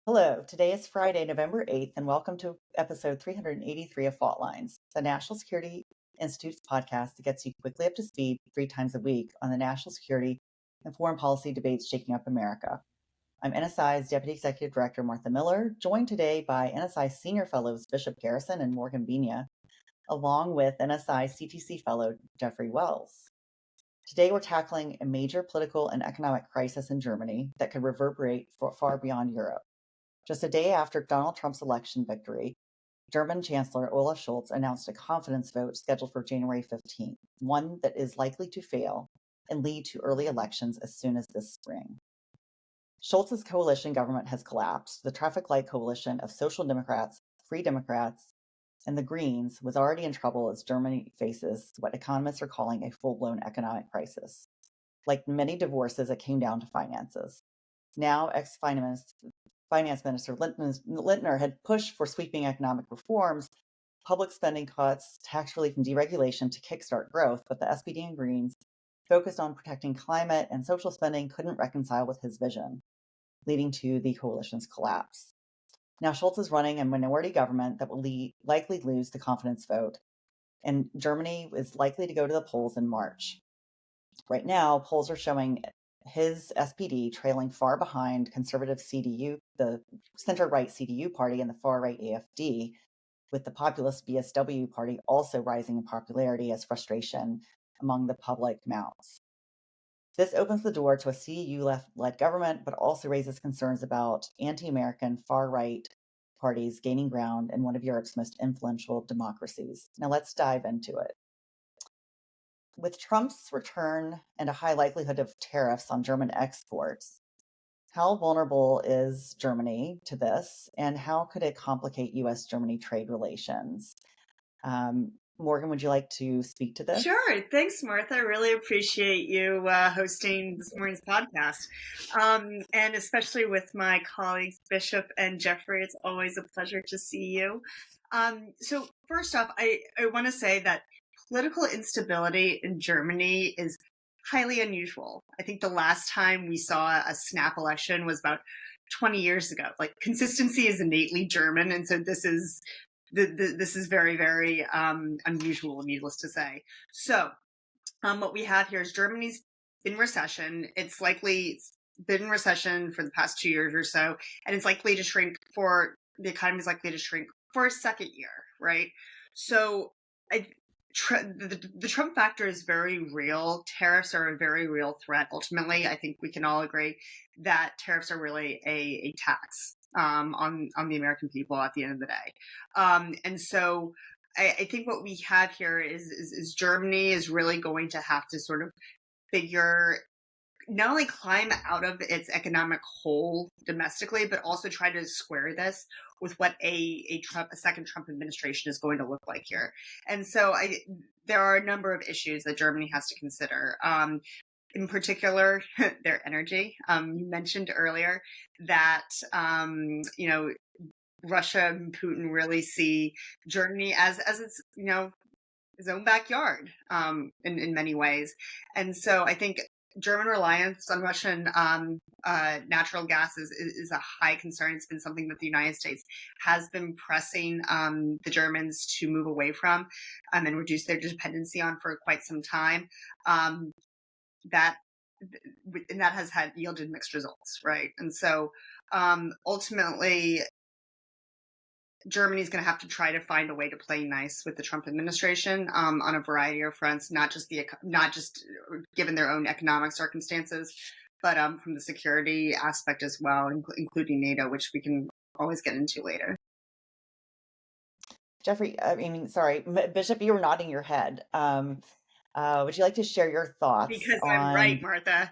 Hello, today is Friday, November 8th, and welcome to episode 383 of Fault Lines, the National Security Institute's podcast that gets you quickly up to speed 3 times a week on the national security and foreign policy debates shaking up America. I'm NSI's Deputy Executive Director, Martha Miller, joined today by NSI Senior Fellows Bishop Garrison and Morgan Benia, along with NSI CTC Fellow Jeffrey Wells. Today, we're tackling a major political and economic crisis in Germany that could reverberate far beyond Europe. Just a day after Donald Trump's election victory, German Chancellor Olaf Scholz announced a confidence vote scheduled for January 15th, one that is likely to fail and lead to early elections as soon as this spring. Scholz's coalition government has collapsed. The traffic light coalition of Social Democrats, Free Democrats, and the Greens was already in trouble as Germany faces what economists are calling a full-blown economic crisis. Like many divorces, it came down to finances. Now, ex-finance Minister Lindner had pushed for sweeping economic reforms, public spending cuts, tax relief, and deregulation to kickstart growth, but the SPD and Greens, focused on protecting climate and social spending, couldn't reconcile with his vision, leading to the coalition's collapse. Now, Scholz is running a minority government that will likely lose the confidence vote, and Germany is likely to go to the polls in March. Right now, polls are showing his SPD trailing far behind conservative CDU, the center-right CDU party, and the far-right AfD, with the populist BSW party also rising in popularity as frustration among the public mounts. This opens the door to a CDU-led government, but also raises concerns about anti-American far-right parties gaining ground in one of Europe's most influential democracies. Now let's dive into it. With Trump's return and a high likelihood of tariffs on German exports, how vulnerable is Germany to this, and how could it complicate U.S.-Germany trade relations? Morgan, would you like to speak to this? Sure. Thanks, Martha. I really appreciate you hosting this morning's podcast. And especially with my colleagues, Bishop and Jeffrey, it's always a pleasure to see you. So first off, I want to say that political instability in Germany is highly unusual. I think the last time we saw a snap election was about 20 years ago. Like, consistency is innately German, and so this is very, very unusual, needless to say. So what we have here is Germany's in recession. It's been in recession for the past 2 years or so, and it's likely to shrink the economy is likely to shrink for a second year, right? So the Trump factor is very real. Tariffs are a very real threat. Ultimately, I think we can all agree that tariffs are really a tax on the American people at the end of the day. And so I think what we have here is Germany is really going to have to sort of not only climb out of its economic hole domestically, but also try to square this with what a second Trump administration is going to look like here. And so there are a number of issues that Germany has to consider. In particular, their energy. You mentioned earlier that, Russia and Putin really see Germany as its, his own backyard in many ways. And so I think German reliance on Russian natural gas is a high concern. It's been something that the United States has been pressing the Germans to move away from and reduce their dependency on for quite some time. That has yielded mixed results, right? And so ultimately, Germany is going to have to try to find a way to play nice with the Trump administration on a variety of fronts, not just given their own economic circumstances, but from the security aspect as well, including NATO, which we can always get into later. Jeffrey, sorry, Bishop, you were nodding your head. Would you like to share your thoughts? Because I'm right, Martha.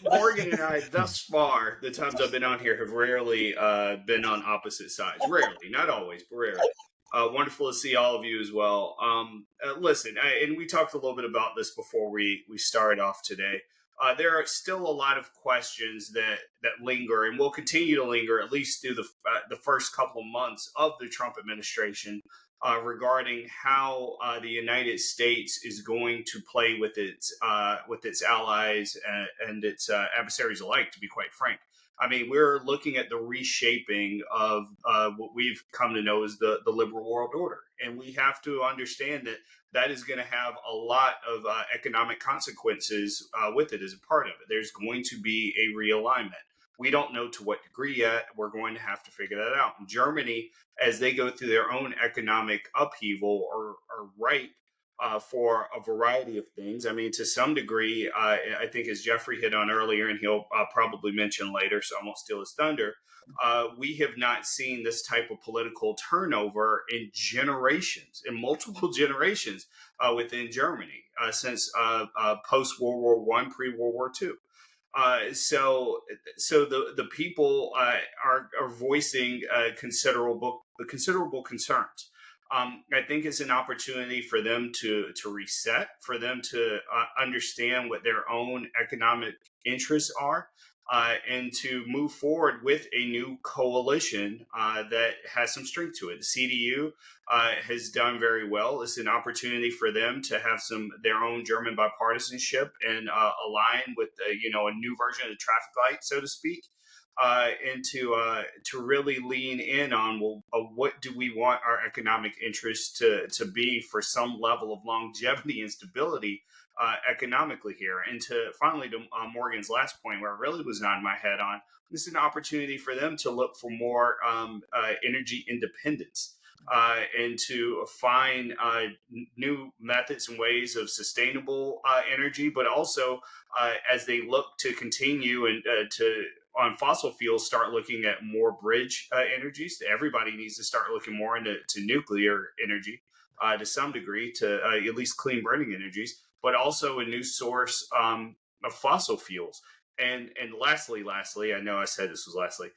Morgan and I, thus far, the times I've been on here, have rarely been on opposite sides. Rarely, not always, but rarely. Wonderful to see all of you as well. Listen, and we talked a little bit about this before we started off today. There are still a lot of questions that linger and will continue to linger at least through the first couple of months of the Trump administration. regarding how the United States is going to play with its allies and its adversaries alike. To be quite frank, I mean, we're looking at the reshaping of what we've come to know as the liberal world order, and we have to understand that that is going to have a lot of economic consequences with it as a part of it. There's going to be a realignment. We don't know to what degree yet. We're going to have to figure that out. In Germany, as they go through their own economic upheaval, are ripe for a variety of things. I mean, to some degree, I think as Jeffrey hit on earlier, and he'll probably mention later, so I won't steal his thunder, we have not seen this type of political turnover in generations, in multiple generations within Germany since post World War One, pre World War Two. So the people are voicing considerable concerns. I think it's an opportunity for them to reset, for them to understand what their own economic interests are, and to move forward with a new coalition that has some strength to it. The CDU has done very well. It's an opportunity for them to have their own German bipartisanship and align with a new version of the traffic light, so to speak. And to really lean in on, well, what do we want our economic interests to be for some level of longevity and stability economically here. And finally to Morgan's last point, where I really was nodding my head on, this is an opportunity for them to look for more energy independence. And to find new methods and ways of sustainable energy, but also as they look to continue and on fossil fuels, start looking at more bridge energies. Everybody needs to start looking more into nuclear energy to some degree, to at least clean burning energies, but also a new source of fossil fuels. And lastly, I know I said this was lastly,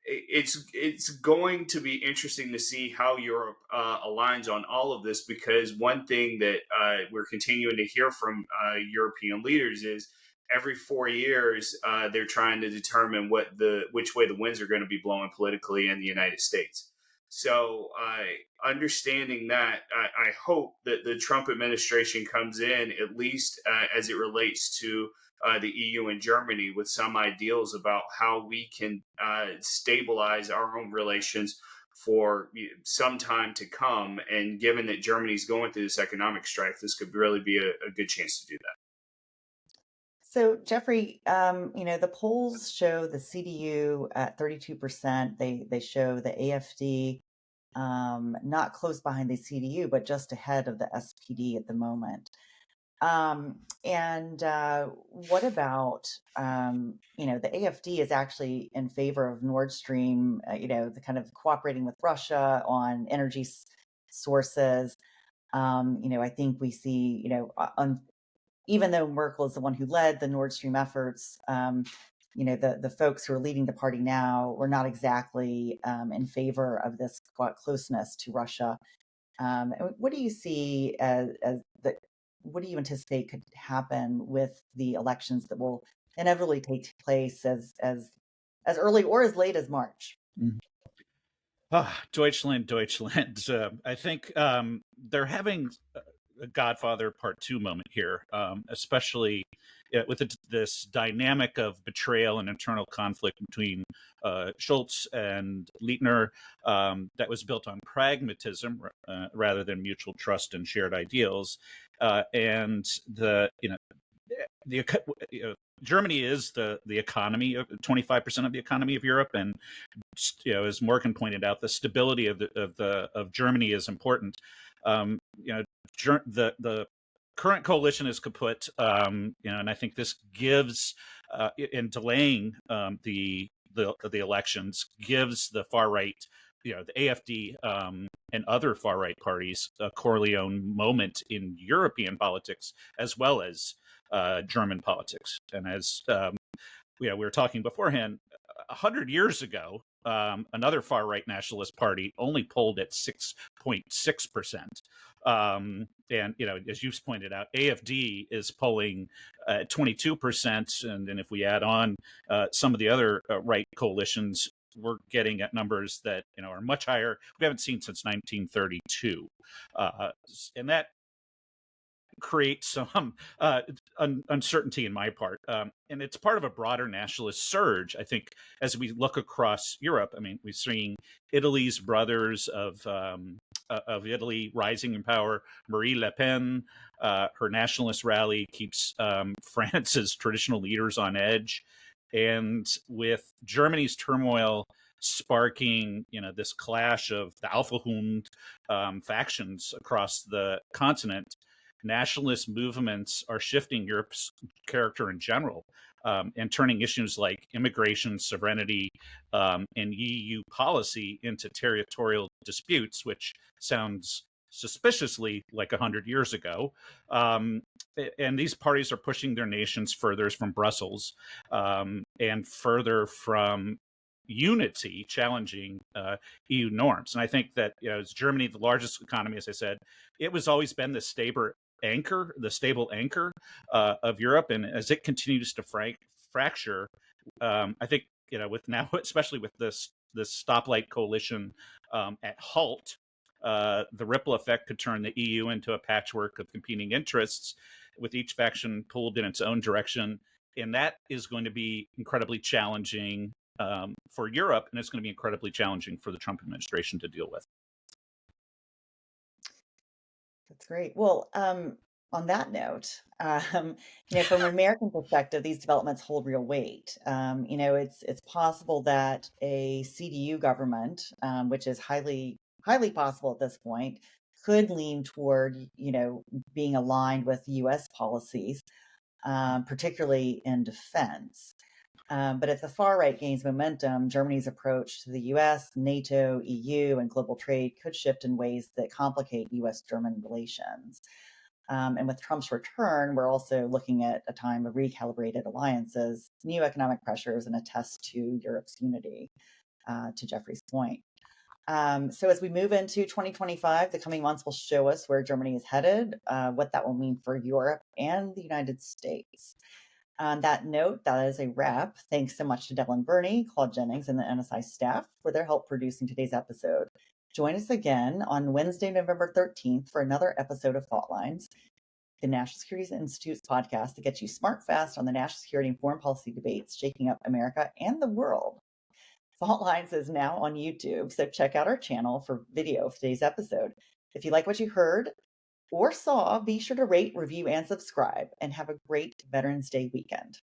it's going to be interesting to see how Europe aligns on all of this, because one thing that we're continuing to hear from European leaders is every 4 years they're trying to determine which way the winds are going to be blowing politically in the United States. So understanding that, I hope that the Trump administration comes in, at least as it relates to the EU and Germany, with some ideals about how we can stabilize our own relations for some time to come. And given that Germany's going through this economic strife, this could really be a good chance to do that. So, Jeffrey, the polls show the CDU at 32%. They show the AfD not close behind the CDU, but just ahead of the SPD at the moment. And what about, the AfD is actually in favor of Nord Stream, the kind of cooperating with Russia on energy sources. I think we see, even though Merkel is the one who led the Nord Stream efforts, the folks who are leading the party now were not exactly in favor of this closeness to Russia. What do you see what do you anticipate could happen with the elections that will inevitably take place as early or as late as March? Deutschland. I think they're having a Godfather Part 2 moment here, especially with this dynamic of betrayal and internal conflict between Scholz and Lindner that was built on pragmatism rather than mutual trust and shared ideals. And Germany is the economy of 25% of the economy of Europe, and as Morgan pointed out, the stability of Germany is important. The current coalition is kaput, and I think this gives, in delaying the elections, gives the far right, the AfD and other far right parties a Corleone moment in European politics as well as German politics. And as we were talking beforehand, 100 years ago, another far right nationalist party only polled at 6.6%. And as you've pointed out, AfD is polling at 22%, and then if we add on some of the other right coalitions, we're getting at numbers that are much higher. We haven't seen since 1932, and that creates some uncertainty in my part. And it's part of a broader nationalist surge, I think, as we look across Europe. I mean, we're seeing Italy's brothers of Italy rising in power. Marie Le Pen, her nationalist rally keeps France's traditional leaders on edge. And with Germany's turmoil sparking, this clash of the Alpha-Hund factions across the continent, nationalist movements are shifting Europe's character in general, and turning issues like immigration, sovereignty, and EU policy into territorial disputes, which sounds suspiciously like 100 years ago. And these parties are pushing their nations further from Brussels, and further from unity, challenging EU norms. And I think that as Germany, the largest economy, as I said, it was always been the stable anchor of Europe. And as it continues to fracture, I think with now, especially with this stoplight coalition at halt, the ripple effect could turn the EU into a patchwork of competing interests, with each faction pulled in its own direction. And that is going to be incredibly challenging for Europe, and it's going to be incredibly challenging for the Trump administration to deal with. That's great. Well, on that note, from an American perspective, these developments hold real weight. It's possible that a CDU government, which is highly possible at this point, could lean toward, being aligned with U.S. policies, particularly in defense. But if the far right gains momentum, Germany's approach to the US, NATO, EU, and global trade could shift in ways that complicate US-German relations. And with Trump's return, we're also looking at a time of recalibrated alliances, new economic pressures, and a test to Europe's unity, to Jeffrey's point. So as we move into 2025, the coming months will show us where Germany is headed, what that will mean for Europe and the United States. On that note, that is a wrap. Thanks so much to Devlin Burney, Claude Jennings, and the NSI staff for their help producing today's episode. Join us again on Wednesday, November 13th for another episode of Fault Lines, the National Security Institute's podcast that gets you smart fast on the national security and foreign policy debates shaking up America and the world. Fault Lines is now on YouTube, so check out our channel for video of today's episode. If you like what you heard or saw, be sure to rate, review, and subscribe, and have a great Veterans Day weekend.